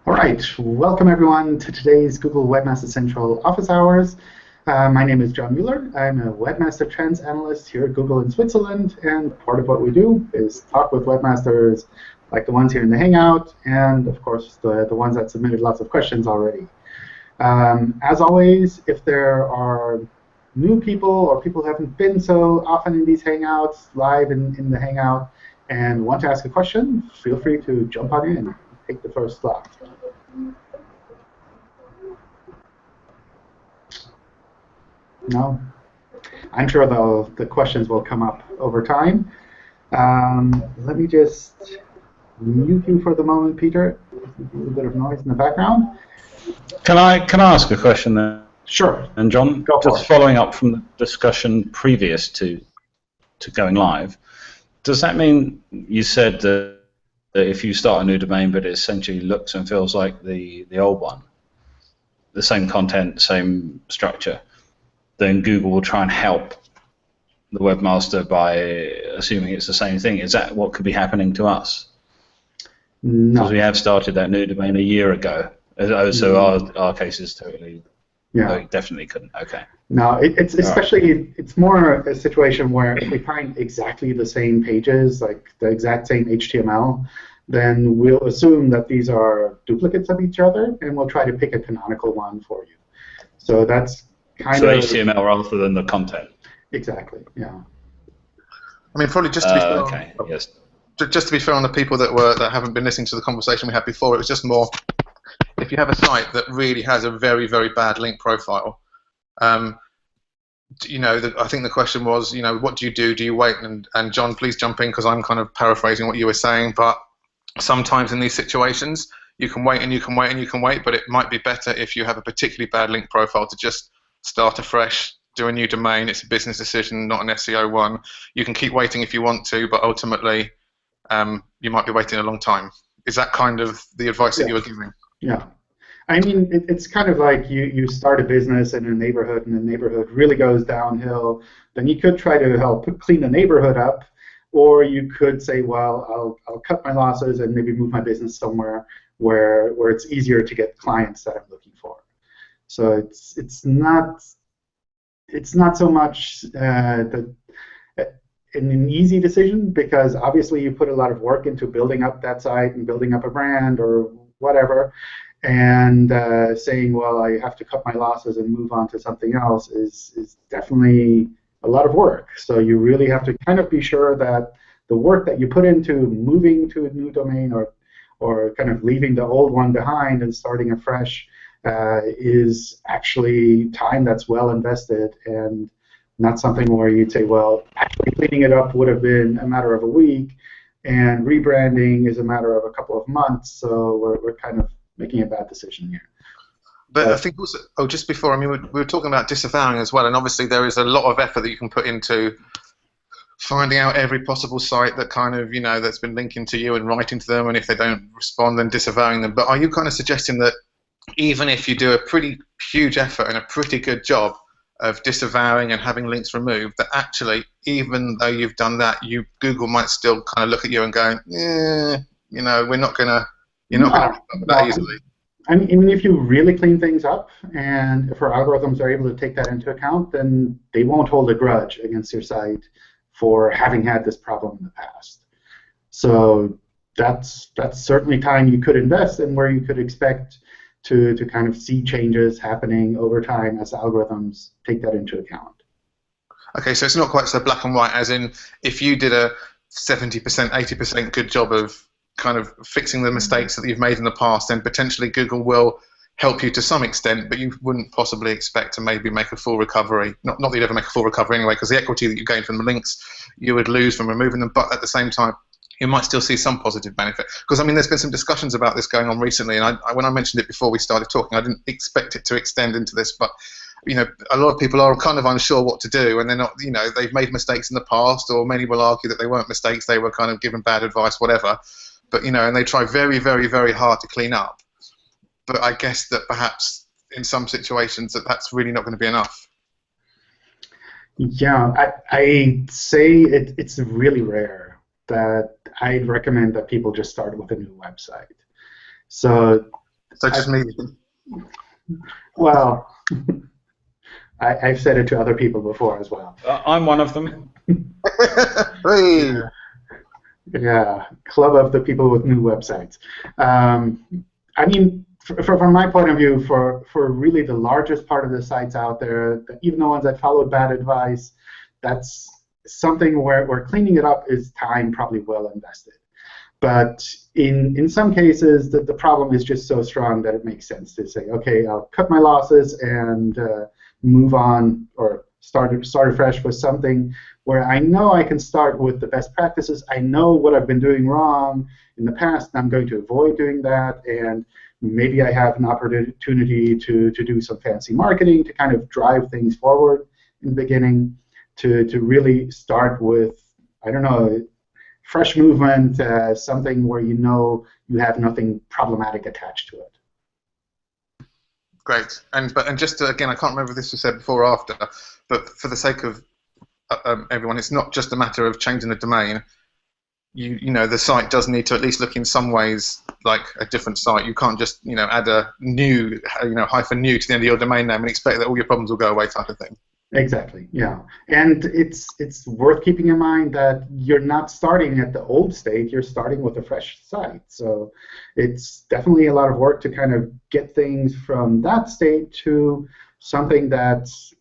All right, welcome everyone to today's Google Webmaster Central office hours. My name is John Mueller. I'm a Webmaster Trends Analyst here at Google in Switzerland, and part of what we do is talk with webmasters like the ones here in the Hangout, and of course the ones that submitted lots of questions already. As always, if there are new people or people who haven't been so often in these Hangouts, live in the Hangout, and want to ask a question, feel free to jump on in and take the first slot. No? I'm sure the questions will come up over time. Let me just mute you for the moment, Peter. A little bit of noise in the background. Can I ask a question there? Sure. And John, just following up from the discussion previous to going live, does that mean you said that if you start a new domain but it essentially looks and feels like the old one, the same content, same structure, then Google will try and help the webmaster by assuming it's the same thing? Is that what could be happening to us? No. Because we have started that new domain a year ago. Oh, so our case is totally, yeah. No, it definitely couldn't. Okay. No, it's especially, it's more a situation where if we find exactly the same pages, like the exact same HTML, then we'll assume that these are duplicates of each other, and we'll try to pick a canonical one for you. So that's kind of HTML rather than the content. Exactly. Yeah. I mean, probably just to be fair. Okay. Yes. Just to be fair on the people that haven't been listening to the conversation we had before, it was just more. If you have a site that really has a very, very bad link profile, you know, I think the question was, you know, what do you do? Do you wait? And John, please jump in because I'm kind of paraphrasing what you were saying. But sometimes in these situations, you can wait and you can wait and you can wait, but it might be better if you have a particularly bad link profile to just start afresh, do a new domain. It's a business decision, not an SEO one. You can keep waiting if you want to, but ultimately, you might be waiting a long time. Is that kind of the advice that you were giving? Yeah. I mean, it's kind of like you start a business in a neighborhood, and the neighborhood really goes downhill. Then you could try to help clean the neighborhood up, or you could say, well, I'll cut my losses and maybe move my business somewhere where it's easier to get clients that I'm looking for. So it's not so much an easy decision, because obviously you put a lot of work into building up that site and building up a brand or whatever, and saying, well, I have to cut my losses and move on to something else is definitely a lot of work. So you really have to kind of be sure that the work that you put into moving to a new domain or kind of leaving the old one behind and starting afresh is actually time that's well invested, and not something where you'd say, well, actually cleaning it up would have been a matter of a week, and rebranding is a matter of a couple of months, so we're kind of making a bad decision here. But I think also, just before, I mean, we were talking about disavowing as well, and obviously there is a lot of effort that you can put into finding out every possible site that kind of, you know, that's been linking to you and writing to them, and if they don't respond, then disavowing them. But are you kind of suggesting that even if you do a pretty huge effort and a pretty good job of disavowing and having links removed, that actually, even though you've done that, Google might still kind of look at you and go, yeah, you know, you're not going to respond that easily? I mean, if you really clean things up, and if our algorithms are able to take that into account, then they won't hold a grudge against your site for having had this problem in the past. So that's certainly time you could invest, and where you could expect to kind of see changes happening over time as algorithms take that into account. Okay, so it's not quite so black and white, as in if you did a 70%, 80% good job of kind of fixing the mistakes that you've made in the past, then potentially Google will help you to some extent, but you wouldn't possibly expect to maybe make a full recovery. Not that you'd ever make a full recovery anyway, because the equity that you gain from the links, you would lose from removing them, but at the same time, you might still see some positive benefit. Because, I mean, there's been some discussions about this going on recently, and when I mentioned it before we started talking, I didn't expect it to extend into this, but, you know, a lot of people are kind of unsure what to do, and they're not, you know, they've made mistakes in the past, or many will argue that they weren't mistakes, they were kind of given bad advice, whatever. But, you know, and they try very, very, very hard to clean up. But I guess that perhaps in some situations that's really not going to be enough. Yeah, I'd say it's really rare that I'd recommend that people just start with a new website. So So just me. Well, I've said it to other people before as well. I'm one of them. Hey. Yeah, club of the people with new websites. I mean, from my point of view, for really the largest part of the sites out there, even the ones that followed bad advice, that's something where cleaning it up is time probably well invested. But in some cases, the problem is just so strong that it makes sense to say, OK, I'll cut my losses and move on or start afresh with something where I know I can start with the best practices. I know what I've been doing wrong in the past, and I'm going to avoid doing that. And maybe I have an opportunity to do some fancy marketing to kind of drive things forward in the beginning, to really start with, I don't know, fresh movement, something where you know you have nothing problematic attached to it. Great. And just to, again, I can't remember if this was said before or after, but for the sake of everyone, it's not just a matter of changing the domain. You know, the site does need to at least look in some ways like a different site. You can't just, you know, add a new, hyphen new to the end of your domain name and expect that all your problems will go away, type of thing. Exactly, yeah. And it's worth keeping in mind that you're not starting at the old state, you're starting with a fresh site. So it's definitely a lot of work to kind of get things from that state to something that's,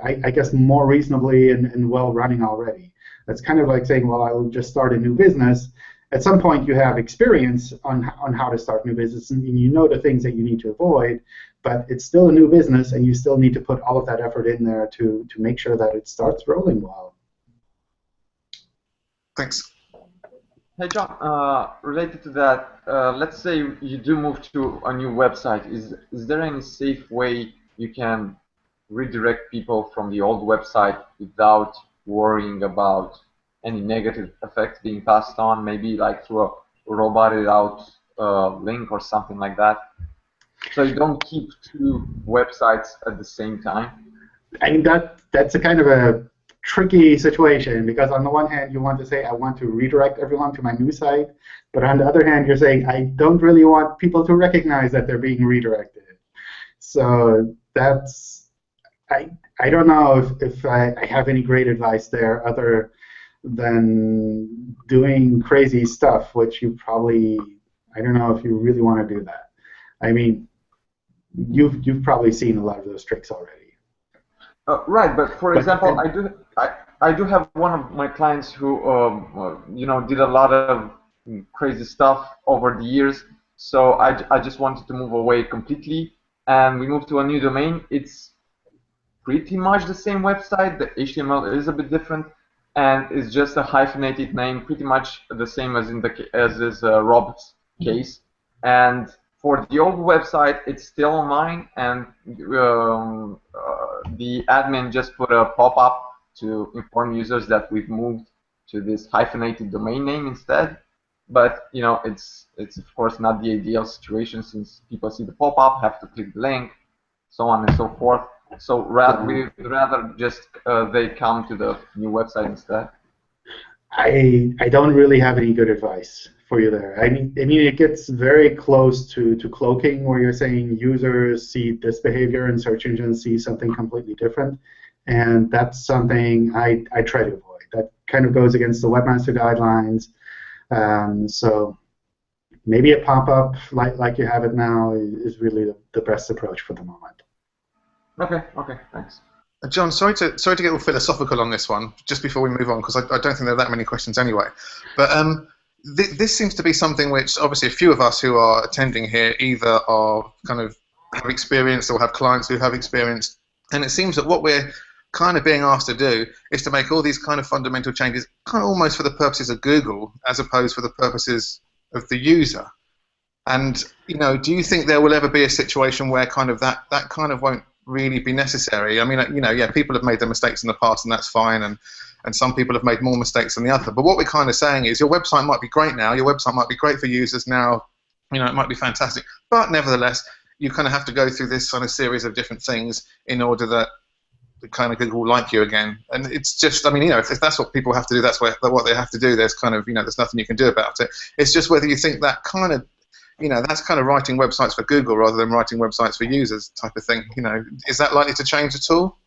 I guess, more reasonably and well running already. That's kind of like saying, well, I'll just start a new business. At some point, you have experience on how to start new business, and you know the things that you need to avoid, but it's still a new business, and you still need to put all of that effort in there to make sure that it starts rolling well. Thanks. Hey, John, related to that, let's say you do move to a new website. Is there any safe way you can redirect people from the old website without worrying about any negative effects being passed on, maybe like through a roboted out link or something like that? So you don't keep two websites at the same time? I mean, that's a kind of a tricky situation, because on the one hand, you want to say, I want to redirect everyone to my new site, but on the other hand, you're saying, I don't really want people to recognize that they're being redirected. So that's, I don't know if I have any great advice there other than doing crazy stuff, which you probably, I don't know if you really want to do that. I mean, you've probably seen a lot of those tricks already. Right, but for example, I do have one of my clients who did a lot of crazy stuff over the years. So I just wanted to move away completely, and we moved to a new domain. It's pretty much the same website. The HTML is a bit different, and it's just a hyphenated name, pretty much the same as is Rob's case. And for the old website, it's still mine, and the admin just put a pop-up to inform users that we've moved to this hyphenated domain name instead. But it's of course not the ideal situation, since people see the pop-up, have to click the link, so on and so forth. So we'd rather just they come to the new website instead. I don't really have any good advice for you there. I mean it gets very close to cloaking, where you're saying users see this behavior and search engines see something completely different, and that's something I try to avoid. That kind of goes against the Webmaster guidelines. So maybe a pop-up like you have it now is really the best approach for the moment. Okay, thanks. John, sorry to get all philosophical on this one, just before we move on, because I don't think there are that many questions anyway. But this seems to be something which, obviously, a few of us who are attending here either are kind of have experienced or have clients who have experienced, and it seems that what we're kind of being asked to do is to make all these kind of fundamental changes, kind of almost for the purposes of Google, as opposed for the purposes of the user. And do you think there will ever be a situation where kind of that kind of won't really be necessary? I mean, yeah, people have made their mistakes in the past, and that's fine, and some people have made more mistakes than the other. But what we're kind of saying is your website might be great now, your website might be great for users now, it might be fantastic, but nevertheless, you kind of have to go through this kind of series of different things in order that the kind of Google will like you again. And it's just, I mean, if that's what people have to do, that's what they have to do. There's kind of, there's nothing you can do about it. It's just whether you think that kind of that's kind of writing websites for Google rather than writing websites for users type of thing. Is that likely to change at all?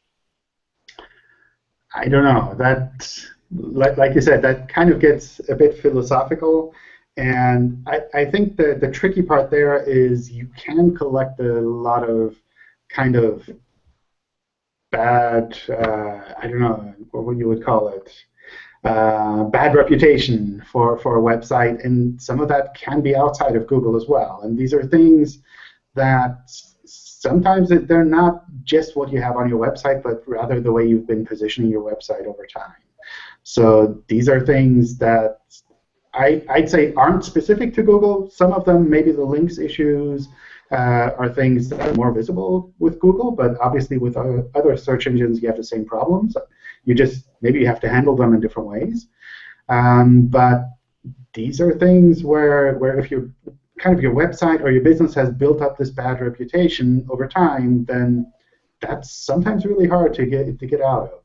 I don't know. That, like you said, that kind of gets a bit philosophical. And I think the tricky part there is you can collect a lot of kind of bad, I don't know what you would call it, bad reputation for a website, and some of that can be outside of Google as well. And these are things that sometimes they're not just what you have on your website, but rather the way you've been positioning your website over time. So these are things that I'd say aren't specific to Google. Some of them, maybe the links issues, are things that are more visible with Google, but obviously with other search engines you have the same problems. Maybe you have to handle them in different ways. But these are things where if your website or your business has built up this bad reputation over time, then that's sometimes really hard to get out of.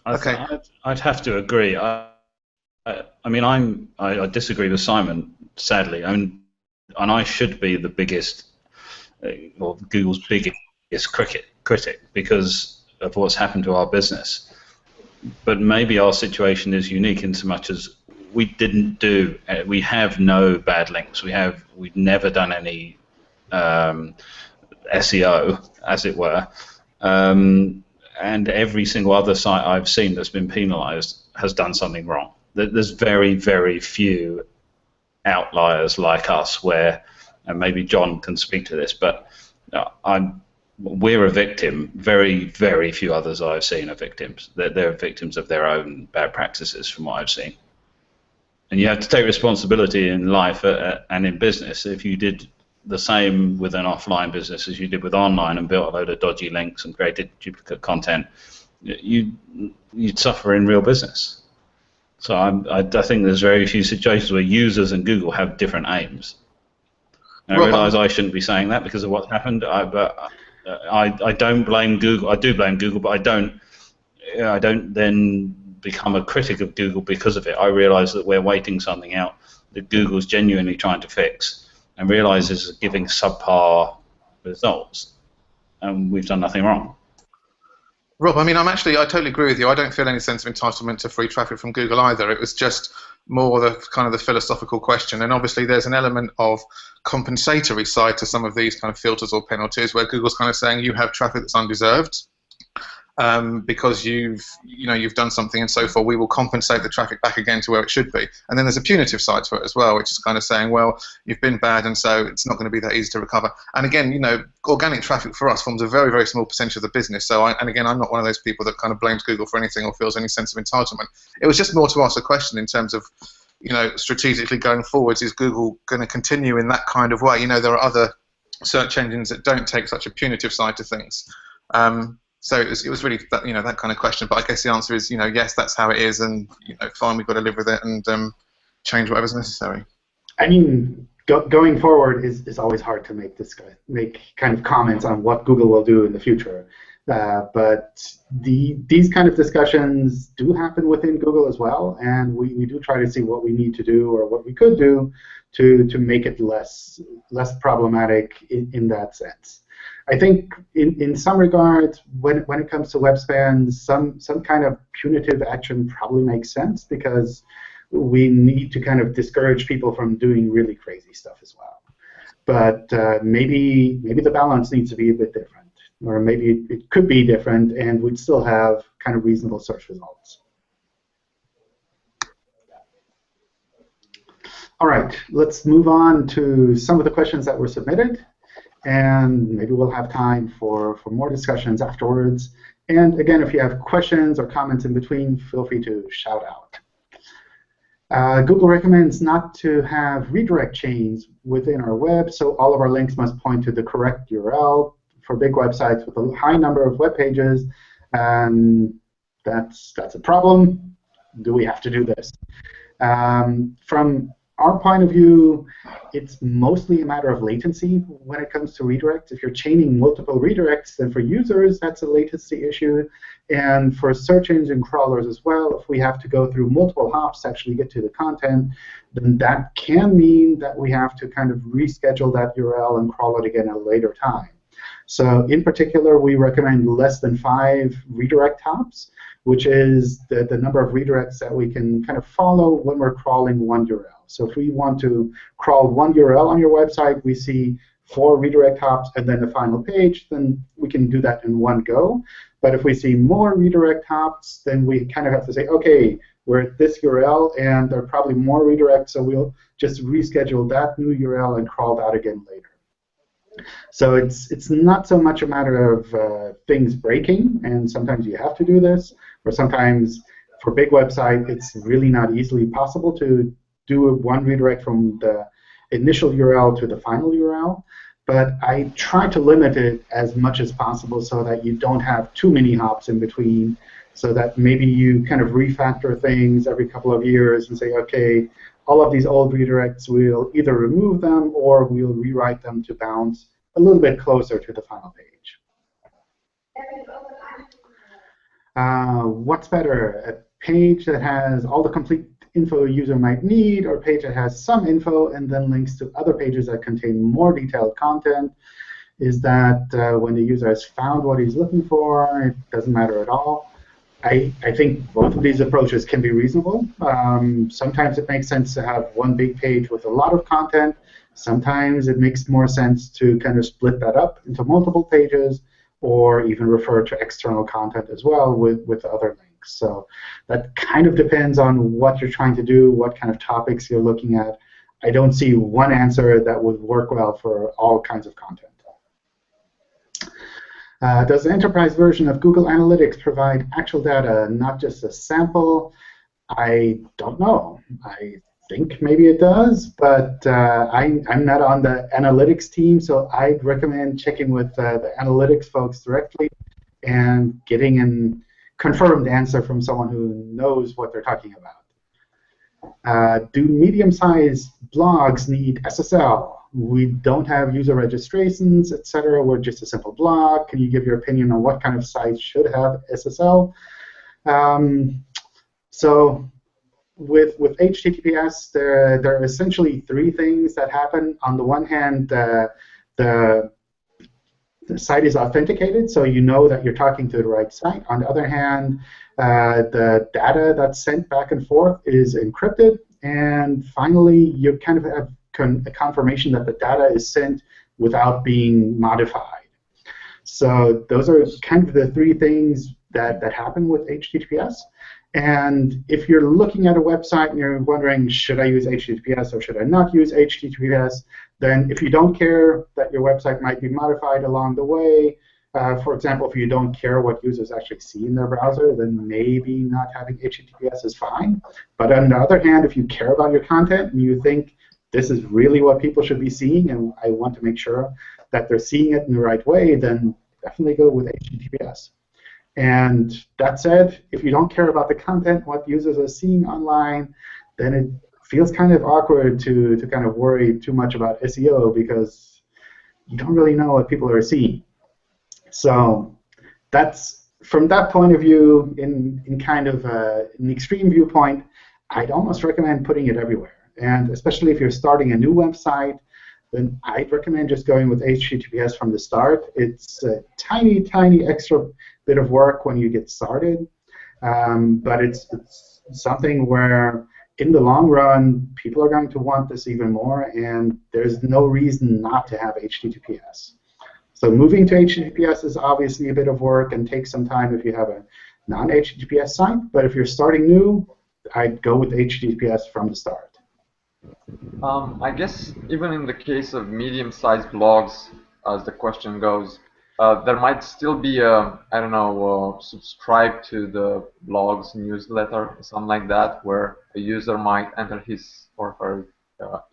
Okay. I'd have to agree. I disagree with Simon, sadly, and I should be the biggest, or Google's biggest critic because of what's happened to our business. But maybe our situation is unique in so much as we have no bad links. We've never done any SEO, as it were, and every single other site I've seen that's been penalized has done something wrong. There's very, very few outliers like us where, and maybe John can speak to this, but we're a victim. Very, very few others I've seen are victims. They're victims of their own bad practices from what I've seen. And you have to take responsibility in life and in business. If you did the same with an offline business as you did with online and built a load of dodgy links and created duplicate content, you'd suffer in real business. So I think there's very few situations where users and Google have different aims. And I realise I shouldn't be saying that because of what's happened, but I don't blame Google. I do blame Google, but I don't then become a critic of Google because of it. I realise that we're waiting something out that Google's genuinely trying to fix and realises is giving subpar results, and we've done nothing wrong. Rob, I totally agree with you. I don't feel any sense of entitlement to free traffic from Google either. It was just more the philosophical question. And obviously there's an element of compensatory side to some of these kind of filters or penalties where Google's kind of saying you have traffic that's undeserved because you've done something, and so forth. We will compensate the traffic back again to where it should be. And then there's a punitive side to it as well, which is kind of saying, well, you've been bad, and so it's not going to be that easy to recover. And again, organic traffic for us forms a very, very small percentage of the business. So, I'm not one of those people that kind of blames Google for anything or feels any sense of entitlement. It was just more to ask a question in terms of, strategically going forwards, is Google going to continue in that kind of way? There are other search engines that don't take such a punitive side to things. So it was really that kind of question. But I guess the answer is yes, that's how it is, and fine, we've got to live with it and change whatever's necessary. I mean, going forward is always hard to make kind of comments on what Google will do in the future. But these kind of discussions do happen within Google as well, and we do try to see what we need to do or what we could do to make it less problematic in that sense. I think in some regards, when it comes to web spans, some kind of punitive action probably makes sense because we need to kind of discourage people from doing really crazy stuff as well. But maybe the balance needs to be a bit different, or maybe it could be different, and we'd still have kind of reasonable search results. All right, let's move on to some of the questions that were submitted. And maybe we'll have time for more discussions afterwards. And again, if you have questions or comments in between, feel free to shout out. Google recommends not to have redirect chains within our web, so all of our links must point to the correct URL for big websites with a high number of web pages. That's a problem. Do we have to do this? From our point of view, it's mostly a matter of latency when it comes to redirects. If you're chaining multiple redirects, then for users, that's a latency issue. And for search engine crawlers as well, if we have to go through multiple hops to actually get to the content, then that can mean that we have to kind of reschedule that URL and crawl it again at a later time. So in particular, we recommend less than 5 redirect hops, which is the number of redirects that we can kind of follow when we're crawling one URL. So if we want to crawl one URL on your website, we see 4 redirect hops and then the final page, then we can do that in one go. But if we see more redirect hops, then we kind of have to say, OK, we're at this URL, and there are probably more redirects, so we'll just reschedule that new URL and crawl that again later. So it's not so much a matter of things breaking, and sometimes you have to do this, or sometimes for big website, it's really not easily possible to do one redirect from the initial URL to the final URL. But I try to limit it as much as possible so that you don't have too many hops in between, so that maybe you kind of refactor things every couple of years and say, OK, all of these old redirects, we'll either remove them or we'll rewrite them to bounce a little bit closer to the final page. What's better, a page that has all the complete info a user might need, or a page that has some info and then links to other pages that contain more detailed content? Is that when the user has found what he's looking for, it doesn't matter at all? I think both of these approaches can be reasonable. Sometimes it makes sense to have one big page with a lot of content. Sometimes it makes more sense to kind of split that up into multiple pages, or even refer to external content as well with other links. So that kind of depends on what you're trying to do, what kind of topics you're looking at. I don't see one answer that would work well for all kinds of content. Does the enterprise version of Google Analytics provide actual data, not just a sample? I don't know. I think maybe it does, but I'm not on the analytics team, so I'd recommend checking with the analytics folks directly and getting a confirmed answer from someone who knows what they're talking about. Do medium-sized blogs need SSL? We don't have user registrations, etc. We're just a simple blog. Can you give your opinion on what kind of sites should have SSL? So with HTTPS, there are essentially 3 things that happen. On the one hand, the site is authenticated, so you know that you're talking to the right site. On the other hand, the data that's sent back and forth is encrypted. And finally, you kind of have a confirmation that the data is sent without being modified. So those are kind of the 3 things that happen with HTTPS. And if you're looking at a website and you're wondering, should I use HTTPS or should I not use HTTPS, then if you don't care that your website might be modified along the way, for example, if you don't care what users actually see in their browser, then maybe not having HTTPS is fine. But on the other hand, if you care about your content and you think this is really what people should be seeing and I want to make sure that they're seeing it in the right way, then definitely go with HTTPS. And that said, if you don't care about the content, what users are seeing online, then it feels kind of awkward to kind of worry too much about SEO because you don't really know what people are seeing. So that's, from that point of view, in kind of an extreme viewpoint, I'd almost recommend putting it everywhere. And especially if you're starting a new website, then I'd recommend just going with HTTPS from the start. It's a tiny, tiny extra bit of work when you get started, but it's something where, in the long run, people are going to want this even more, and there's no reason not to have HTTPS. So moving to HTTPS is obviously a bit of work and takes some time if you have a non-HTTPS site, but if you're starting new, I'd go with HTTPS from the start. I guess even in the case of medium-sized blogs, as the question goes, there might still be a, I don't know, subscribe to the blog's newsletter or something like that, where a user might enter his or her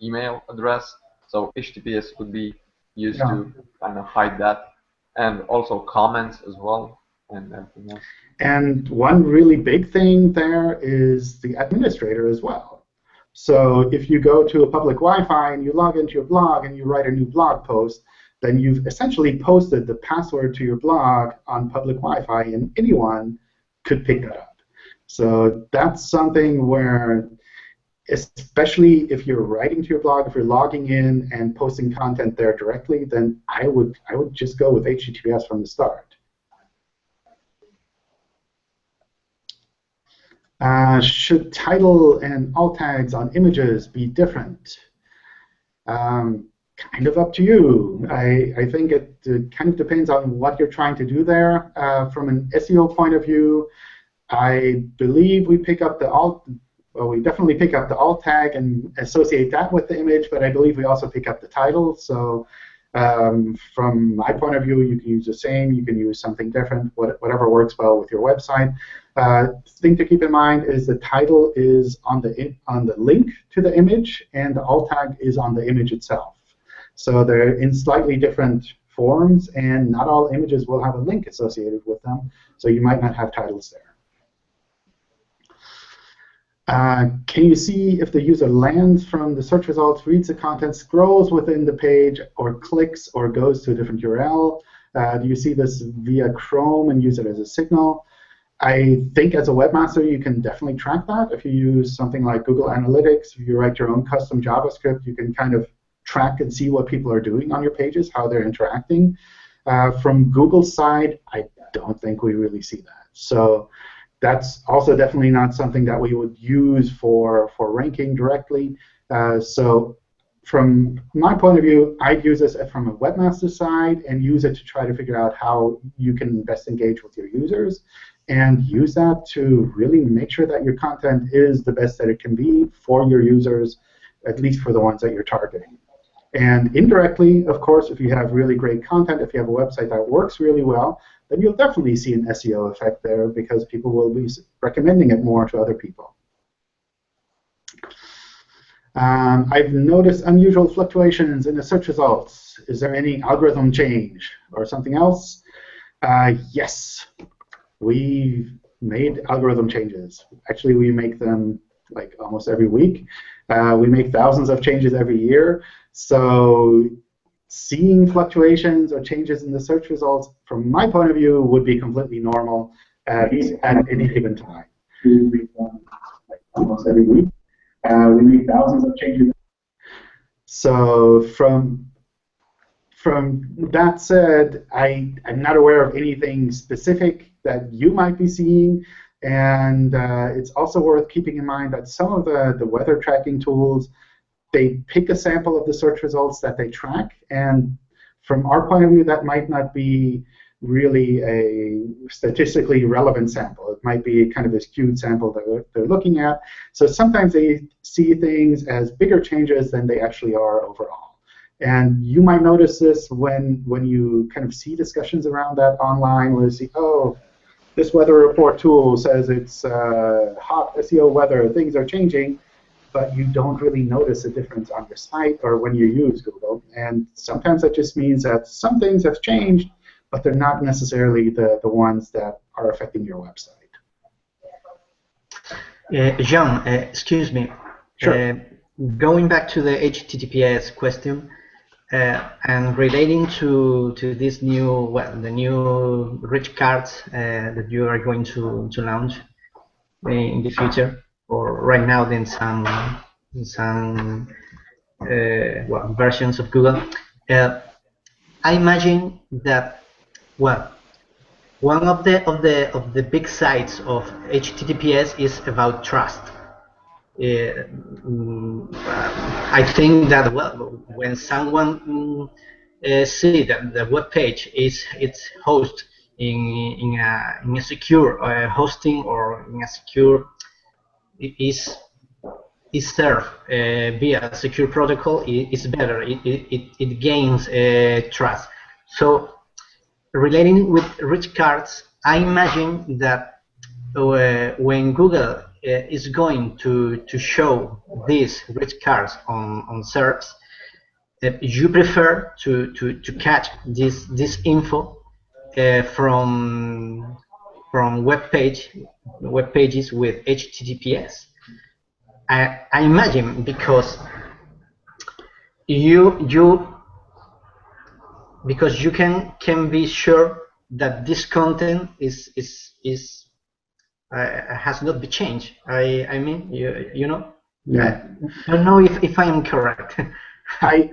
email address. So HTTPS could be used to kind of hide that, and also comments as well, and everything else. And one really big thing there is the administrator as well. So if you go to a public Wi-Fi and you log into your blog and you write a new blog post, then you've essentially posted the password to your blog on public Wi-Fi, and anyone could pick that up. So that's something where, especially if you're writing to your blog, if you're logging in and posting content there directly, then I would just go with HTTPS from the start. Should title and alt tags on images be different? Kind of up to you. I think it kind of depends on what you're trying to do there. From an SEO point of view, I believe we pick up the alt. Well, we definitely pick up the alt tag and associate that with the image, but I believe we also pick up the title. So from my point of view, you can use the same. You can use something different, whatever works well with your website. Thing to keep in mind is the title is on the link to the image, and the alt tag is on the image itself. So they're in slightly different forms, and not all images will have a link associated with them. So you might not have titles there. Can you see if the user lands from the search results, reads the content, scrolls within the page, or clicks or goes to a different URL? Do you see this via Chrome and use it as a signal? I think as a webmaster, you can definitely track that. If you use something like Google Analytics, if you write your own custom JavaScript, you can kind of track and see what people are doing on your pages, how they're interacting. From Google's side, I don't think we really see that. So that's also definitely not something that we would use for ranking directly. So from my point of view, I'd use this from a webmaster side and use it to try to figure out how you can best engage with your users, and use that to really make sure that your content is the best that it can be for your users, at least for the ones that you're targeting. And indirectly, of course, if you have really great content, if you have a website that works really well, then you'll definitely see an SEO effect there because people will be recommending it more to other people. I've noticed unusual fluctuations in the search results. Is there any algorithm change or something else? Yes, we made algorithm changes. Actually, we make them like almost every week. We make thousands of changes every year. So seeing fluctuations or changes in the search results, from my point of view, would be completely normal at any given time. We make them like almost every week. We make thousands of changes. So from that said, I'm not aware of anything specific that you might be seeing. And it's also worth keeping in mind that some of the weather tracking tools, they pick a sample of the search results that they track. And from our point of view, that might not be really a statistically relevant sample. It might be kind of a skewed sample that they're looking at. So sometimes they see things as bigger changes than they actually are overall. And you might notice this when you kind of see discussions around that online, where you see, oh, this weather report tool says it's hot SEO weather, things are changing, but you don't really notice a difference on your site or when you use Google. And sometimes that just means that some things have changed, but they're not necessarily the ones that are affecting your website. Jean, excuse me. Sure. Going back to the HTTPS question, and relating to this new, the new rich cards that you are going to launch in the future, or right now in some versions of Google, I imagine that one of the big sides of HTTPS is about trust. I think that when someone see that the web page is hosted in a secure hosting, or in a secure is served via a secure protocol, it's better. It gains trust. So relating with rich cards, I imagine that when Google is going to show these rich cards on SERPs, you prefer to catch this info from web pages with HTTPS. I imagine because you because you can be sure that this content is has not been changed. I mean, you know. Yeah. I don't know if I am correct. I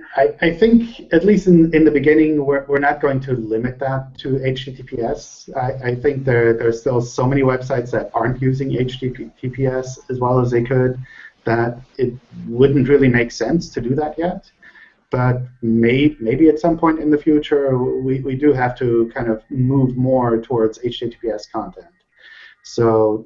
think, at least in the beginning, we're not going to limit that to HTTPS. I think there's still so many websites that aren't using HTTPS as well as they could that it wouldn't really make sense to do that yet. But maybe at some point in the future, we do have to kind of move more towards HTTPS content. So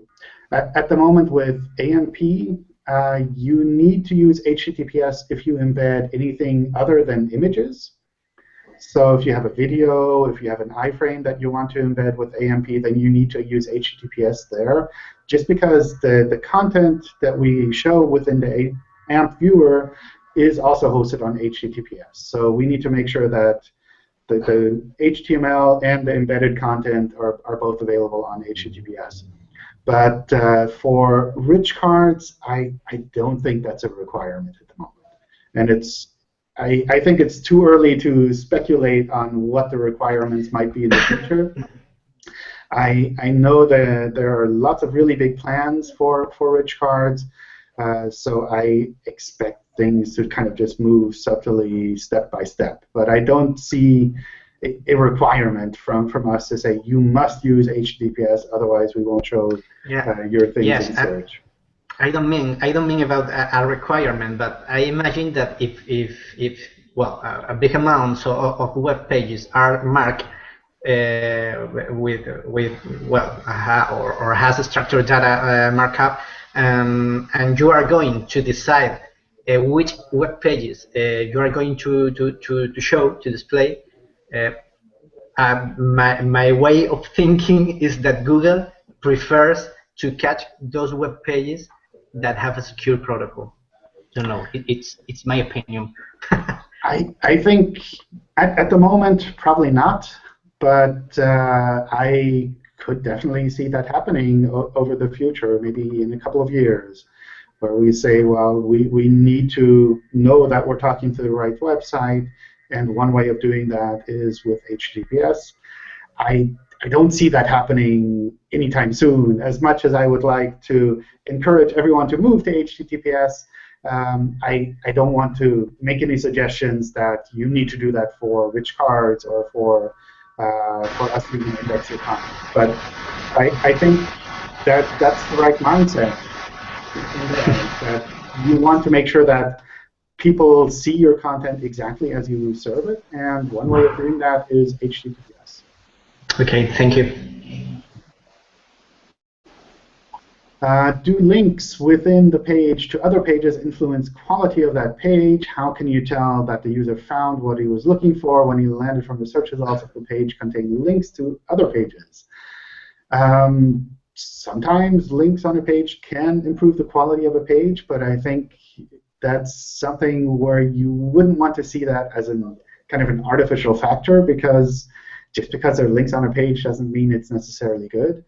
at the moment with AMP, you need to use HTTPS if you embed anything other than images. So if you have a video, if you have an iframe that you want to embed with AMP, then you need to use HTTPS there. Just because the content that we show within the AMP viewer is also hosted on HTTPS. So we need to make sure that the HTML and the embedded content are both available on HTTPS. But for rich cards, I don't think that's a requirement at the moment. And I think it's too early to speculate on what the requirements might be in the future. I know that there are lots of really big plans for rich cards, so I expect things to kind of just move subtly step by step. But I don't see a requirement from us to say you must use HTTPS, otherwise we won't show your things in search. I don't mean about a requirement, but I imagine that if well, a big amount of web pages are marked with well, or has a structured data markup, and you are going to decide which web pages you are going to show, to display. My way of thinking is that Google prefers to catch those web pages that have a secure protocol. I don't know. It's my opinion. I think at the moment probably not, but I could definitely see that happening over the future, maybe in a couple of years, where we say, well, we need to know that we're talking to the right website, and one way of doing that is with HTTPS. I don't see that happening anytime soon. As much as I would like to encourage everyone to move to HTTPS, I don't want to make any suggestions that you need to do that for rich cards or for us to index your content. But I think that's the right mindset. That you want to make sure that people see your content exactly as you serve it, and one way of doing that is HTTPS. Okay, thank you. Do links within the page to other pages influence quality of that page? How can you tell that the user found what he was looking for when he landed from the search results of the page containing links to other pages? Sometimes links on a page can improve the quality of a page, but I think that's something where you wouldn't want to see that as kind of an artificial factor, because just because there are links on a page doesn't mean it's necessarily good.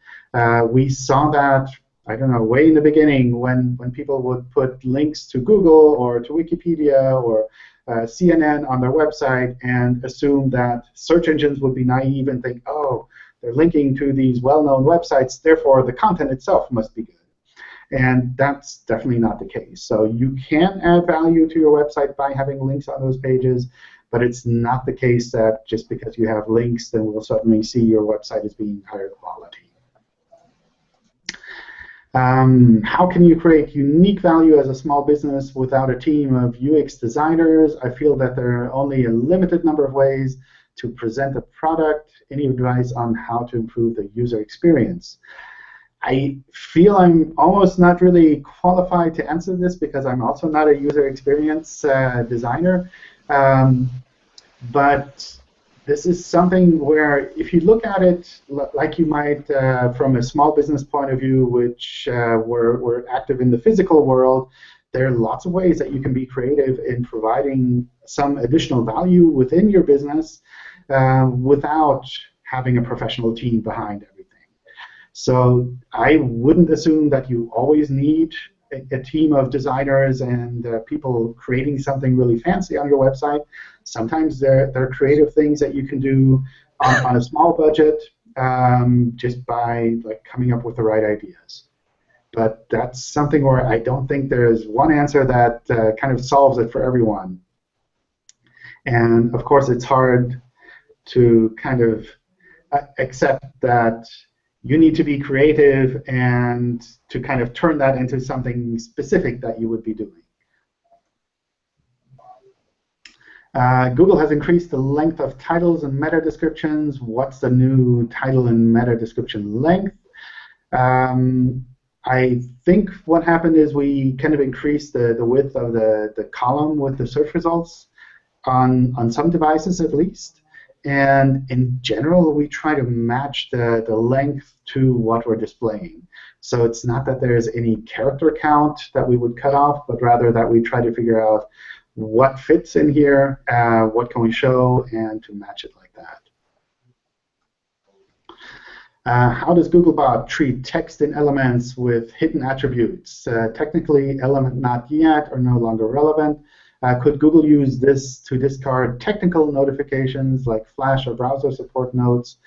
We saw that, I don't know, way in the beginning when people would put links to Google or to Wikipedia or CNN on their website and assume that search engines would be naive and think, oh, they're linking to these well-known websites, therefore the content itself must be good. And that's definitely not the case. So you can add value to your website by having links on those pages, but it's not the case that just because you have links, then we'll suddenly see your website as being higher quality. How can you create unique value as a small business without a team of UX designers? I feel that there are only a limited number of ways to present a product. Any advice on how to improve the user experience? I feel I'm almost not really qualified to answer this because I'm also not a user experience designer. But this is something where if you look at it like you might from a small business point of view, which we're active in the physical world, there are lots of ways that you can be creative in providing some additional value within your business without having a professional team behind everything. So I wouldn't assume that you always need a team of designers and people creating something really fancy on your website. Sometimes there are creative things that you can do on a small budget just by coming up with the right ideas. But that's something where I don't think there's one answer that kind of solves it for everyone. And of course, it's hard to kind of accept that you need to be creative and to kind of turn that into something specific that you would be doing. Google has increased the length of titles and meta descriptions. What's the new title and meta description length? I think what happened is we kind of increased the width of the column with the search results on some devices at least. And in general, we try to match the length to what we're displaying. So it's not that there's any character count that we would cut off, but rather that we try to figure out what fits in here, what can we show, and to match it like that. How does Googlebot treat text in elements with hidden attributes? Technically, element not yet or no longer relevant. Could Google use this to discard technical notifications like Flash or browser support notes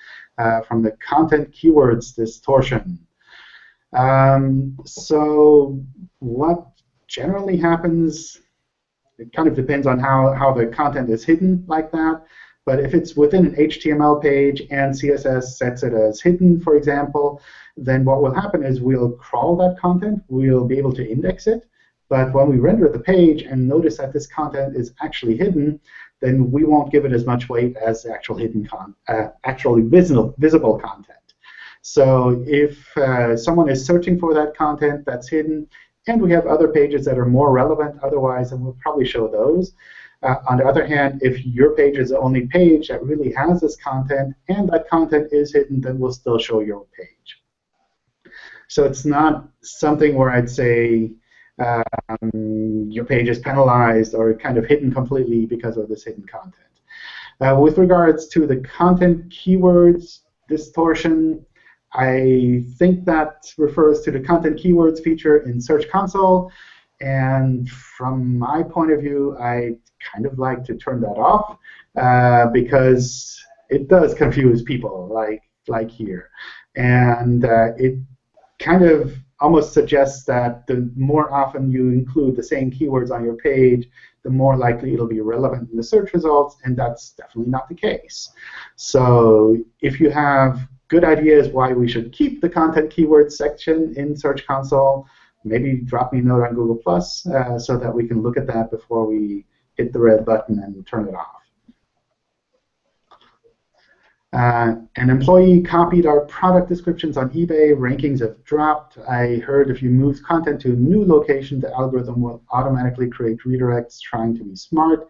from the content keywords distortion? So what generally happens, it kind of depends on how the content is hidden like that. But if it's within an HTML page and CSS sets it as hidden, for example, then what will happen is we'll crawl that content. We'll be able to index it. But when we render the page and notice that this content is actually hidden, then we won't give it as much weight as the actual hidden actually visible content. So if someone is searching for that content that's hidden, and we have other pages that are more relevant otherwise, then we'll probably show those. On the other hand, if your page is the only page that really has this content and that content is hidden, then we'll still show your page. So it's not something where I'd say your page is penalized or kind of hidden completely because of this hidden content. With regards to the content keywords distortion, I think that refers to the content keywords feature in Search Console. And from my point of view, I kind of like to turn that off because it does confuse people like here. And it kind of almost suggests that the more often you include the same keywords on your page, the more likely it'll be relevant in the search results, and that's definitely not the case. So if you have good ideas why we should keep the content keywords section in Search Console, maybe drop me a note on Google+, so that we can look at that before we hit the red button and turn it off. An employee copied our product descriptions on eBay. Rankings have dropped. I heard if you move content to a new location, the algorithm will automatically create redirects trying to be smart.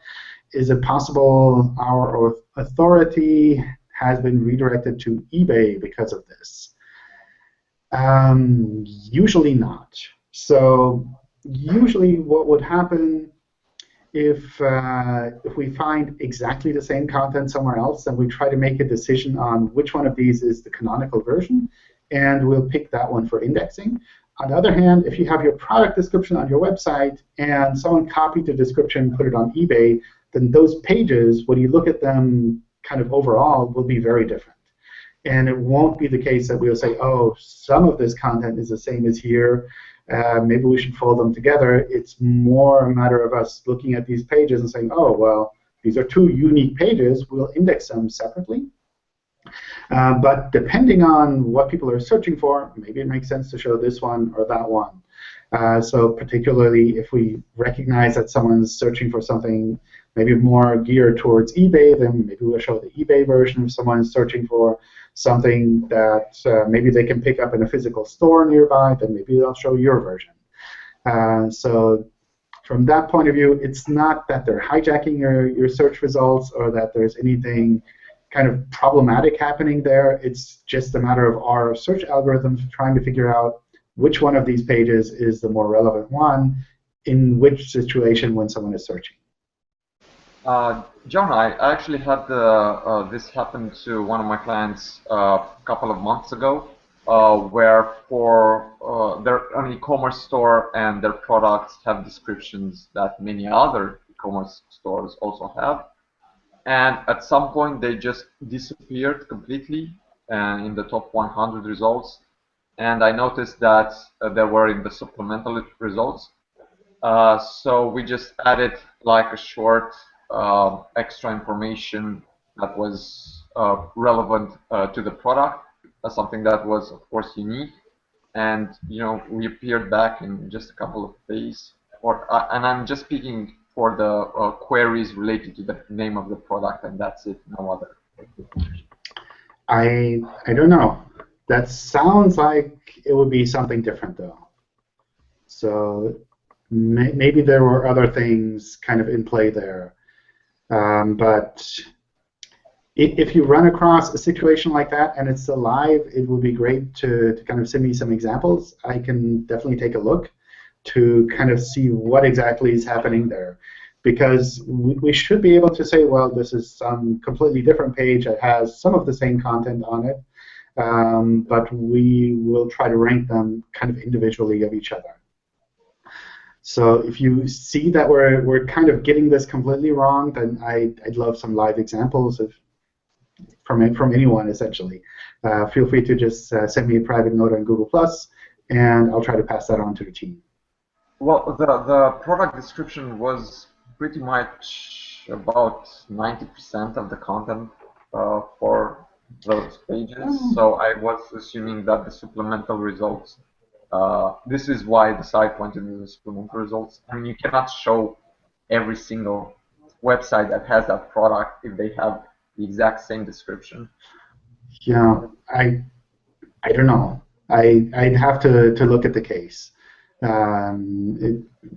Is it possible our authority has been redirected to eBay because of this? Usually not. So usually what would happen if we find exactly the same content somewhere else, then we try to make a decision on which one of these is the canonical version, and we'll pick that one for indexing. On the other hand, if you have your product description on your website and someone copied the description and put it on eBay, then those pages, when you look at them kind of overall, will be very different. And it won't be the case that we'll say, oh, some of this content is the same as here. Maybe we should fold them together. It's more a matter of us looking at these pages and saying, oh, well, these are two unique pages. We'll index them separately. But depending on what people are searching for, maybe it makes sense to show this one or that one. So particularly if we recognize that someone's searching for something maybe more geared towards eBay, then maybe we'll show the eBay version. If someone's searching for something that maybe they can pick up in a physical store nearby, then maybe they'll show your version. So from that point of view, it's not that they're hijacking your search results or that there's anything kind of problematic happening there. It's just a matter of our search algorithms trying to figure out which one of these pages is the more relevant one in which situation when someone is searching. John, I actually had this happen to one of my clients a couple of months ago. where for they're an e-commerce store and their products have descriptions that many other e-commerce stores also have. And at some point, they just disappeared completely in the top 100 results. And I noticed that they were in the supplemental results. So we just added like a short extra information that was relevant to the product, something that was, of course, unique. And we appeared back in just a couple of days. And I'm just speaking for the queries related to the name of the product, and that's it, no other. I don't know. That sounds like it would be something different, though. So maybe there were other things kind of in play there. But if you run across a situation like that and it's still live, it would be great to kind of send me some examples. I can definitely take a look to kind of see what exactly is happening there. Because we should be able to say, well, this is some completely different page that has some of the same content on it, but we will try to rank them kind of individually of each other. So if you see that we're kind of getting this completely wrong, then I'd love some live examples from anyone, essentially. Feel free to just send me a private note on Google+, and I'll try to pass that on to the team. Well, the product description was pretty much about 90% of the content for those pages. So I was assuming that the supplemental results, this is why the site pointed to the supplemental results. I mean, you cannot show every single website that has that product if they have the exact same description. Yeah, I don't know. I'd have to look at the case.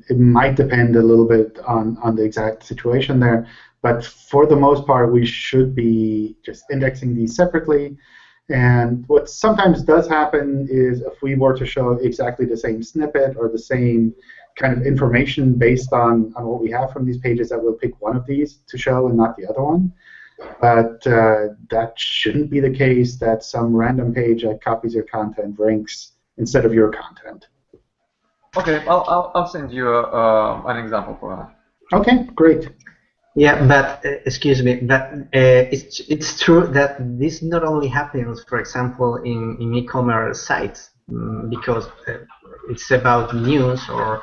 It might depend a little bit on the exact situation there, but for the most part, we should be just indexing these separately. And what sometimes does happen is if we were to show exactly the same snippet or the same kind of information based on what we have from these pages, that we'll pick one of these to show and not the other one. But that shouldn't be the case, that some random page that copies your content ranks instead of your content. Okay, I'll send you an example for that. Okay, great. Yeah, but excuse me, but it's true that this not only happens, for example, in e-commerce sites, because it's about news or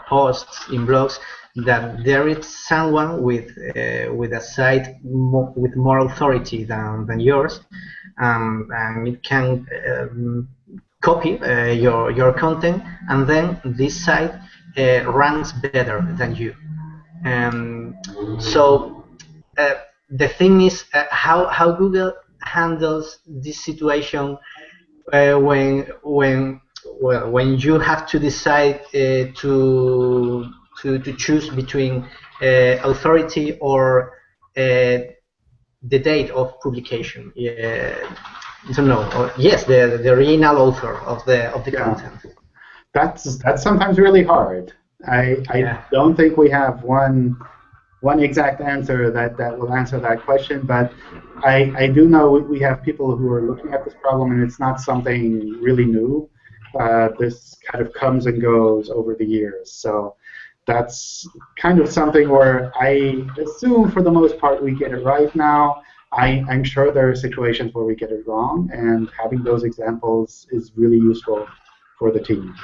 posts in blogs, that there is someone with a site with more authority than yours, and it can copy your content, and then this site ranks better than you. So the thing is how Google handles this situation when you have to decide to choose between authority or the date of publication. I don't know. Yes, the original author of the content. That's sometimes really hard. I don't think we have one exact answer that will answer that question, but I do know we have people who are looking at this problem, and it's not something really new. This kind of comes and goes over the years. So that's kind of something where I assume for the most part we get it right now. I'm sure there are situations where we get it wrong, and having those examples is really useful for the team.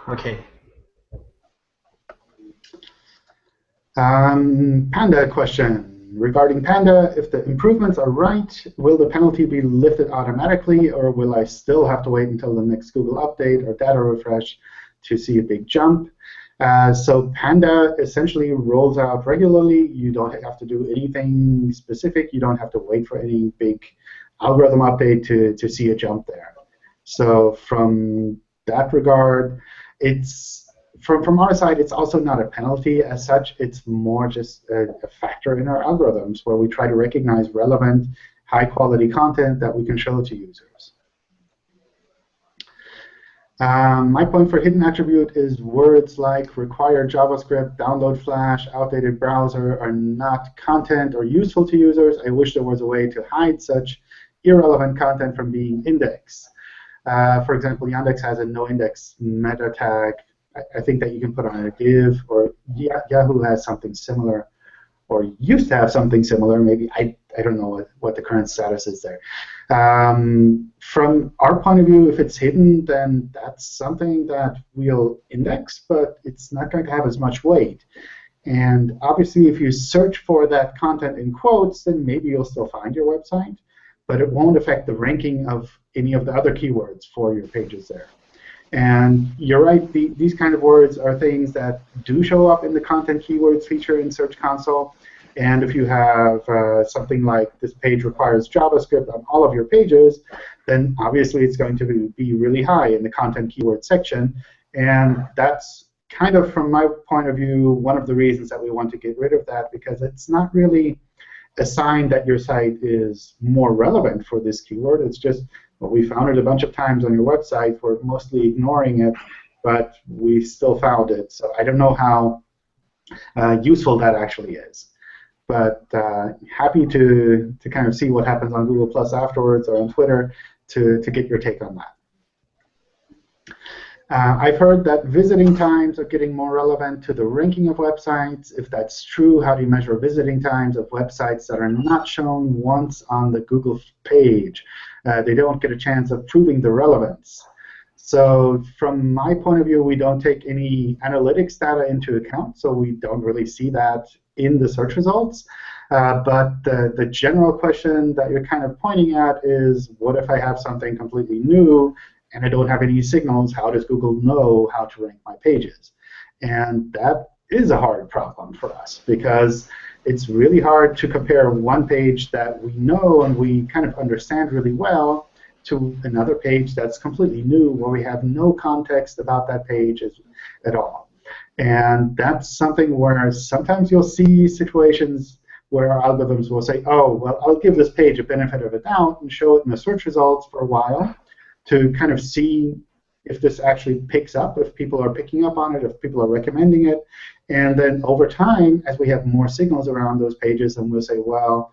Okay. Panda question. Regarding Panda, if the improvements are right, will the penalty be lifted automatically, or will I still have to wait until the next Google update or data refresh to see a big jump? So Panda essentially rolls out regularly. You don't have to do anything specific. You don't have to wait for any big algorithm update to see a jump there. So from that regard, it's from our side, it's also not a penalty as such. It's more just a factor in our algorithms where we try to recognize relevant, high-quality content that we can show to users. My point for hidden attribute is words like required JavaScript, download Flash, outdated browser are not content or useful to users. I wish there was a way to hide such irrelevant content from being indexed. For example, Yandex has a no-index meta tag. I think that you can put on a div, or Yahoo has something similar, or used to have something similar. Maybe I don't know what the current status is there. From our point of view, if it's hidden, then that's something that we'll index, but it's not going to have as much weight. And obviously, if you search for that content in quotes, then maybe you'll still find your website, but it won't affect the ranking of any of the other keywords for your pages there. And you're right, these kind of words are things that do show up in the content keywords feature in Search Console. And if you have something like this page requires JavaScript on all of your pages, then obviously it's going to be really high in the content keyword section. And that's kind of, from my point of view, one of the reasons that we want to get rid of that, because it's not really a sign that your site is more relevant for this keyword. It's just, well, we found it a bunch of times on your website. We're mostly ignoring it, but we still found it. So I don't know how useful that actually is. But happy to kind of see what happens on Google Plus afterwards, or on Twitter, to get your take on that. I've heard that visiting times are getting more relevant to the ranking of websites. If that's true, how do you measure visiting times of websites that are not shown once on the Google page? They don't get a chance of proving the relevance. So from my point of view, we don't take any analytics data into account, so we don't really see that in the search results. But the general question that you're kind of pointing at is, what if I have something completely new and I don't have any signals? How does Google know how to rank my pages? And that is a hard problem for us, because it's really hard to compare one page that we know and we kind of understand really well to another page that's completely new, where we have no context about that page at all. And that's something where sometimes you'll see situations where our algorithms will say, oh, well, I'll give this page a benefit of the doubt and show it in the search results for a while to kind of see if this actually picks up, if people are picking up on it, if people are recommending it. And then over time, as we have more signals around those pages, then we'll say, well,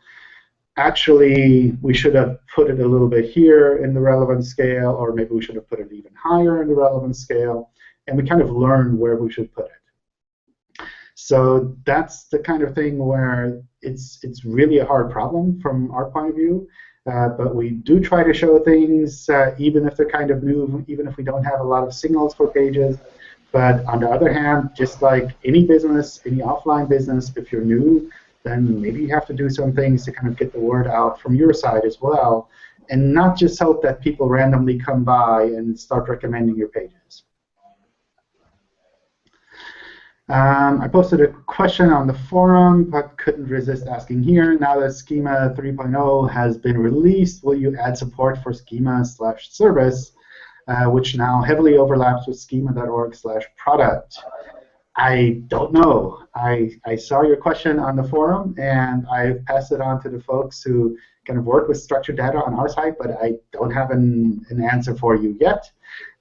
actually, we should have put it a little bit here in the relevance scale, or maybe we should have put it even higher in the relevance scale. And we kind of learn where we should put it. So that's the kind of thing where it's really a hard problem from our point of view. But we do try to show things, even if they're kind of new, even if we don't have a lot of signals for pages. But on the other hand, just like any business, any offline business, if you're new, then maybe you have to do some things to kind of get the word out from your side as well, and not just hope that people randomly come by and start recommending your pages. I posted a question on the forum, but couldn't resist asking here. Now that Schema 3.0 has been released, will you add support for Schema/service, which now heavily overlaps with schema.org/product? I don't know. I saw your question on the forum, and I passed it on to the folks who kind of work with structured data on our site, but I don't have an answer for you yet.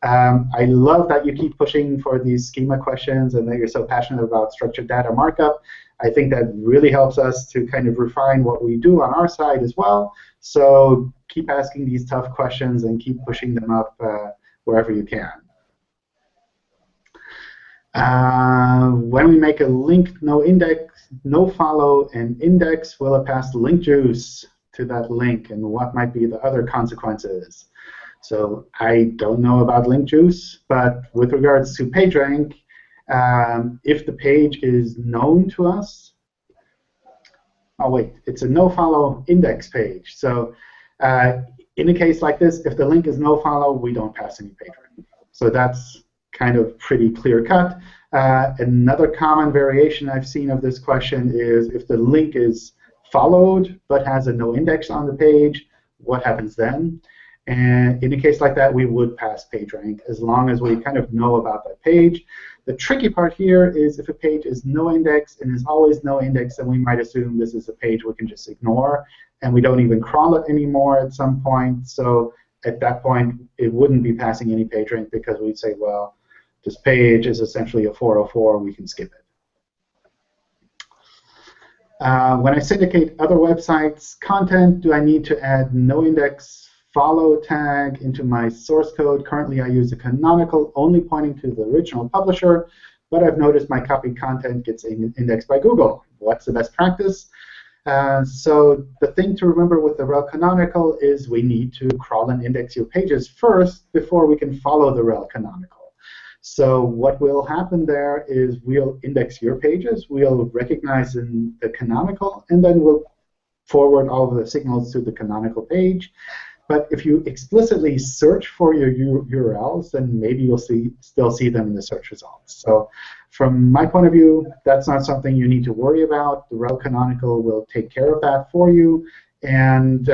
I love that you keep pushing for these schema questions and that you're so passionate about structured data markup. I think that really helps us to kind of refine what we do on our side as well. So keep asking these tough questions and keep pushing them up wherever you can. When we make a link no index, no follow, and index, will it pass link juice to that link, and what might be the other consequences? So I don't know about link juice, but with regards to PageRank, if the page is known to us, oh wait, it's a no follow index page. So in a case like this, if the link is no follow, we don't pass any PageRank. So that's kind of pretty clear cut. Another common variation I've seen of this question is if the link is followed but has a no index on the page, what happens then? And in a case like that, we would pass PageRank as long as we kind of know about that page. The tricky part here is if a page is no index and is always no index, then we might assume this is a page we can just ignore, and we don't even crawl it anymore at some point. So at that point, it wouldn't be passing any PageRank because we'd say, well, this page is essentially a 404, we can skip it. When I syndicate other websites' content, do I need to add noindex follow tag into my source code? Currently, I use the canonical only pointing to the original publisher, but I've noticed my copied content gets indexed by Google. What's the best practice? So the thing to remember with the rel canonical is we need to crawl and index your pages first before we can follow the rel canonical. So what will happen there is we'll index your pages, we'll recognize in the canonical, and then we'll forward all of the signals to the canonical page. But if you explicitly search for your URLs, then maybe you'll still see them in the search results. So from my point of view, that's not something you need to worry about. The rel canonical will take care of that for you. And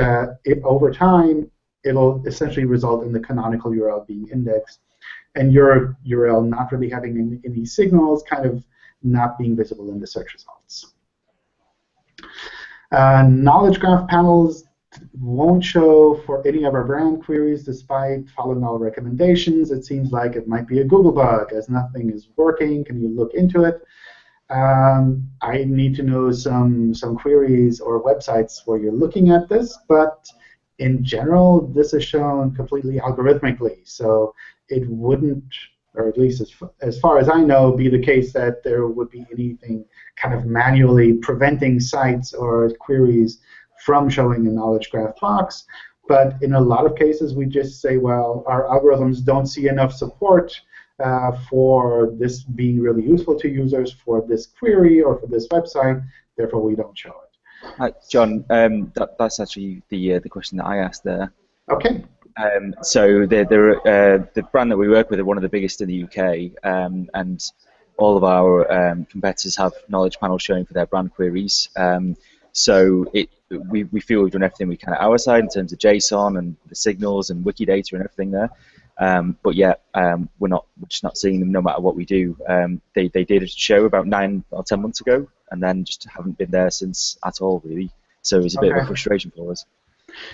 over time, it'll essentially result in the canonical URL being indexed, and your URL not really having any signals, kind of not being visible in the search results. Knowledge graph panels won't show for any of our brand queries despite following all recommendations. It seems like it might be a Google bug, as nothing is working. Can you look into it? I need to know some queries or websites where you're looking at this, but in general, this is shown completely algorithmically. So it wouldn't, or at least as far as I know, be the case that there would be anything kind of manually preventing sites or queries from showing a knowledge graph box. But in a lot of cases, we just say, well, our algorithms don't see enough support for this being really useful to users for this query or for this website, therefore we don't show it. Hi, John, that's actually the question that I asked there. Okay. So the brand that we work with are one of the biggest in the UK, and all of our competitors have knowledge panels showing for their brand queries. So we feel we've done everything we can at our side in terms of JSON and the signals and Wikidata and everything there. But yet we're just not seeing them no matter what we do. They did a show about 9 or 10 months ago, and then just haven't been there since at all, really. So it's a bit of a frustration for us.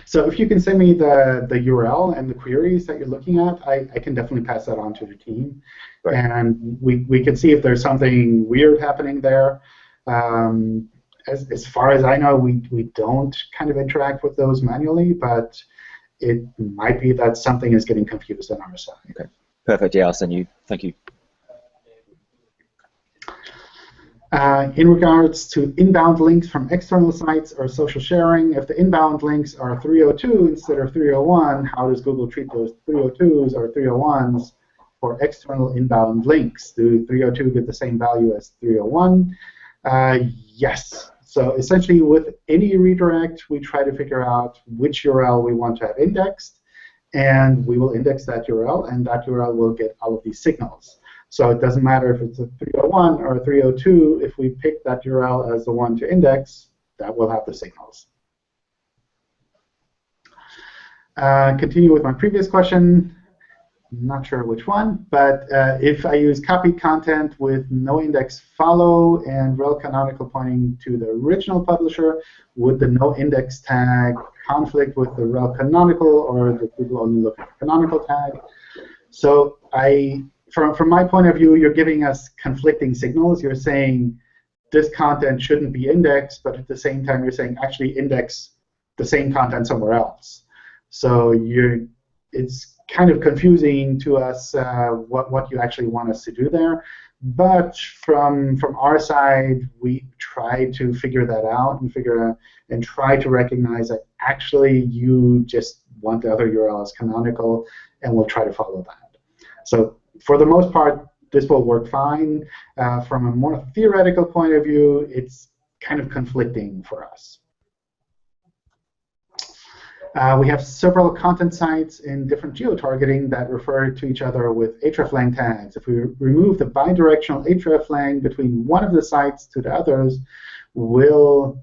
So if you can send me the URL and the queries that you're looking at, I can definitely pass that on to the team. Right. And we can see if there's something weird happening there. As far as I know, we don't kind of interact with those manually, but it might be that something is getting confused on our side. Okay, perfect. Yeah, I'll send you. Thank you. In regards to inbound links from external sites or social sharing, if the inbound links are 302 instead of 301, how does Google treat those 302s or 301s for external inbound links? Do 302 get the same value as 301? Yes. So essentially, with any redirect, we try to figure out which URL we want to have indexed, and we will index that URL, and that URL will get all of these signals. So it doesn't matter if it's a 301 or a 302. If we pick that URL as the one to index, that will have the signals. Continue with my previous question. Not sure which one, but if I use copied content with no index follow and rel canonical pointing to the original publisher, would the no index tag conflict with the rel canonical, or the Google only look at the canonical tag? So from my point of view, you're giving us conflicting signals. You're saying this content shouldn't be indexed, but at the same time, you're saying actually index the same content somewhere else. So it's kind of confusing to us what you actually want us to do there. But from our side, we try to figure that out and try to recognize that actually you just want the other URL as canonical, and we'll try to follow that. So for the most part, this will work fine. From a more theoretical point of view, it's kind of conflicting for us. We have several content sites in different geo-targeting that refer to each other with Hreflang tags. If we remove the bidirectional Hreflang between one of the sites to the others, will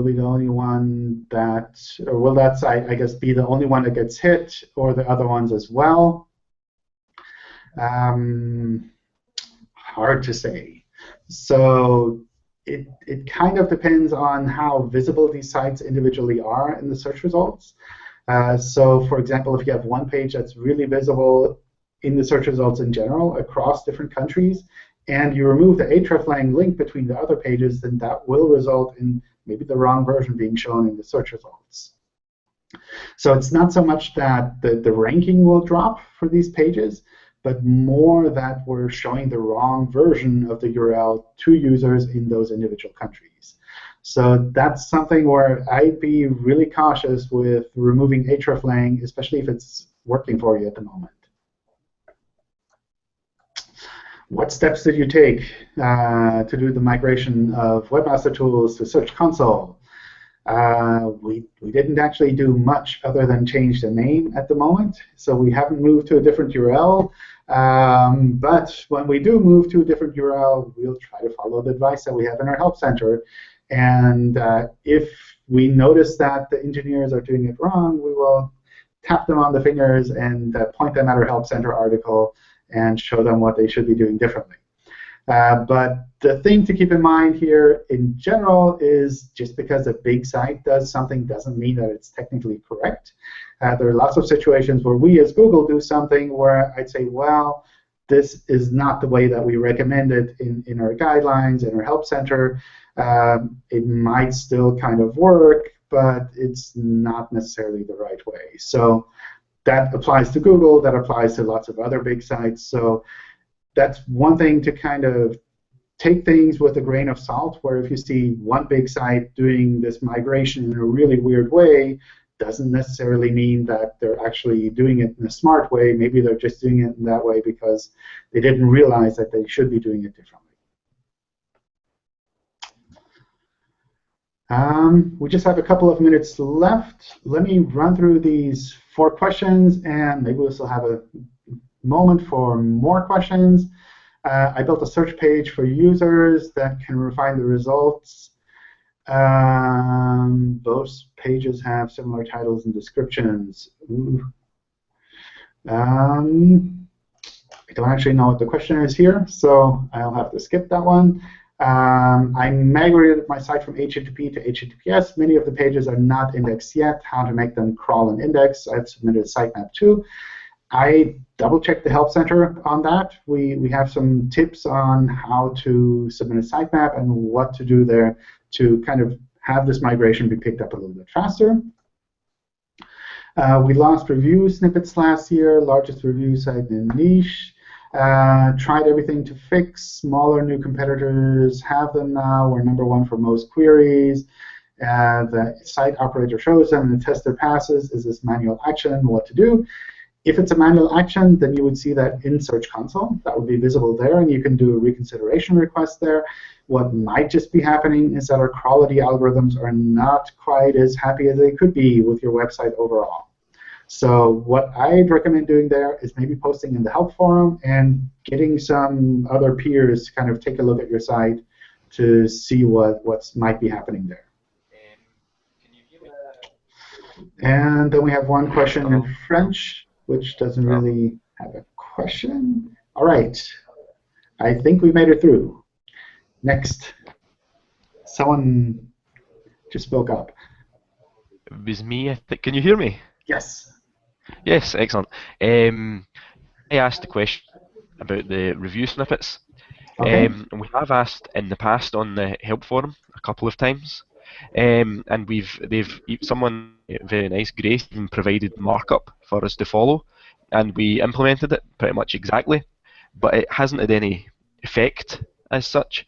be the only one that, or will that site, I guess, be the only one that gets hit, or the other ones as well? Hard to say. So it kind of depends on how visible these sites individually are in the search results. So for example, if you have one page that's really visible in the search results in general across different countries, and you remove the hreflang link between the other pages, then that will result in maybe the wrong version being shown in the search results. So it's not so much that the ranking will drop for these pages, but more that we're showing the wrong version of the URL to users in those individual countries. So that's something where I'd be really cautious with removing hreflang, especially if it's working for you at the moment. What steps did you take to do the migration of Webmaster Tools to Search Console? We didn't actually do much other than change the name at the moment. So we haven't moved to a different URL. But when we do move to a different URL, we'll try to follow the advice that we have in our Help Center. And if we notice that the engineers are doing it wrong, we will tap them on the fingers and point them at our Help Center article and show them what they should be doing differently. But the thing to keep in mind here in general is just because a big site does something doesn't mean that it's technically correct. There are lots of situations where we as Google do something where I'd say, well, this is not the way that we recommend it in our guidelines, in our Help Center. It might still kind of work, but it's not necessarily the right way. So that applies to Google. That applies to lots of other big sites. So that's one thing to kind of take things with a grain of salt, where if you see one big site doing this migration in a really weird way, doesn't necessarily mean that they're actually doing it in a smart way. Maybe they're just doing it in that way because they didn't realize that they should be doing it differently. We just have a couple of minutes left. Let me run through these 4 questions, and maybe we'll still have a moment for more questions. I built a search page for users that can refine the results. Both pages have similar titles and descriptions. I don't actually know what the question is here, so I'll have to skip that one. I migrated my site from HTTP to HTTPS. Many of the pages are not indexed yet. How to make them crawl and index. I've submitted a sitemap too. I double-checked the Help Center on that. We have some tips on how to submit a sitemap and what to do there to kind of have this migration be picked up a little bit faster. We lost review snippets last year, largest review site in niche. Tried everything to fix. Smaller new competitors have them now. We're #1 for most queries. The site operator shows them and the tester passes. Is this manual action? What to do? If it's a manual action, then you would see that in Search Console. That would be visible there, and you can do a reconsideration request there. What might just be happening is that our quality algorithms are not quite as happy as they could be with your website overall. So what I'd recommend doing there is maybe posting in the help forum and getting some other peers to kind of take a look at your site to see what might be happening there. And then we have one question in French, which doesn't really have a question. All right. I think we made it through. Next. Someone just spoke up. It was me, I think. Can you hear me? Yes. Yes, excellent. I asked a question about the review snippets. Okay. And we have asked in the past on the help forum a couple of times. And someone very nice, Grace, even provided markup for us to follow, and we implemented it pretty much exactly, but it hasn't had any effect as such.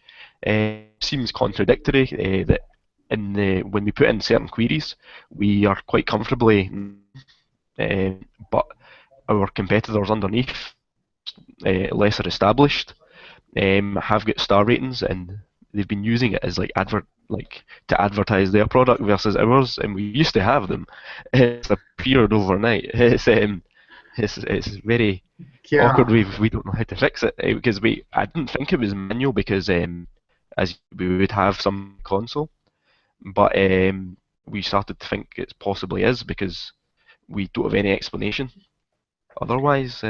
Seems contradictory that when we put in certain queries, we are quite comfortably, but our competitors underneath, lesser established, have got star ratings, and they've been using it as like to advertise their product versus ours, and we used to have them. It's appeared overnight. It's very awkward. We don't know how to fix it because I didn't think it was manual because as we would have some console, but we started to think it possibly is because we don't have any explanation. Otherwise.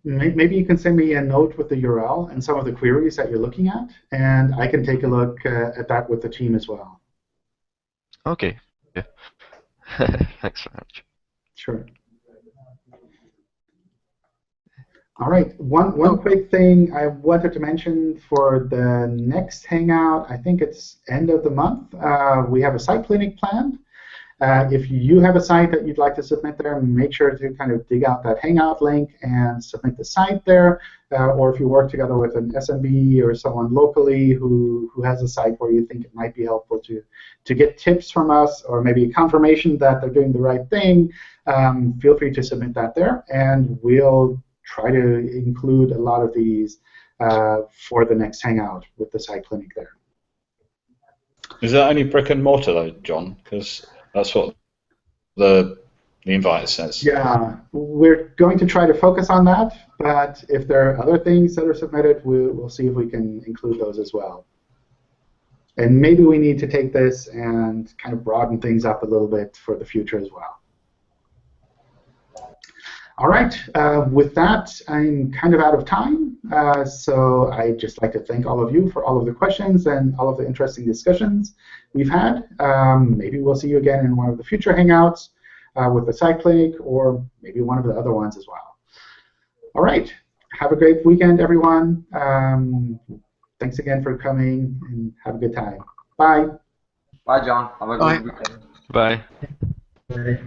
Maybe you can send me a note with the URL and some of the queries that you're looking at, and I can take a look at that with the team as well. Okay. Yeah. Thanks very much. Sure. All right. One quick thing I wanted to mention for the next Hangout, I think it's end of the month, we have a site clinic planned. If you have a site that you'd like to submit there, make sure to kind of dig out that Hangout link and submit the site there. Or if you work together with an SMB or someone locally who has a site where you think it might be helpful to get tips from us or maybe a confirmation that they're doing the right thing, feel free to submit that there. And we'll try to include a lot of these for the next Hangout with the site clinic there. Is that only brick and mortar though, John? Because that's what the invite says. Yeah, we're going to try to focus on that, but if there are other things that are submitted, we'll see if we can include those as well. And maybe we need to take this and kind of broaden things up a little bit for the future as well. All right, with that, I'm kind of out of time. So I'd just like to thank all of you for all of the questions and all of the interesting discussions we've had. Maybe we'll see you again in one of the future Hangouts with the site clinic, or maybe one of the other ones as well. All right, have a great weekend, everyone. Thanks again for coming, and have a good time. Bye. Bye, John. Have a good weekend. Bye. Bye.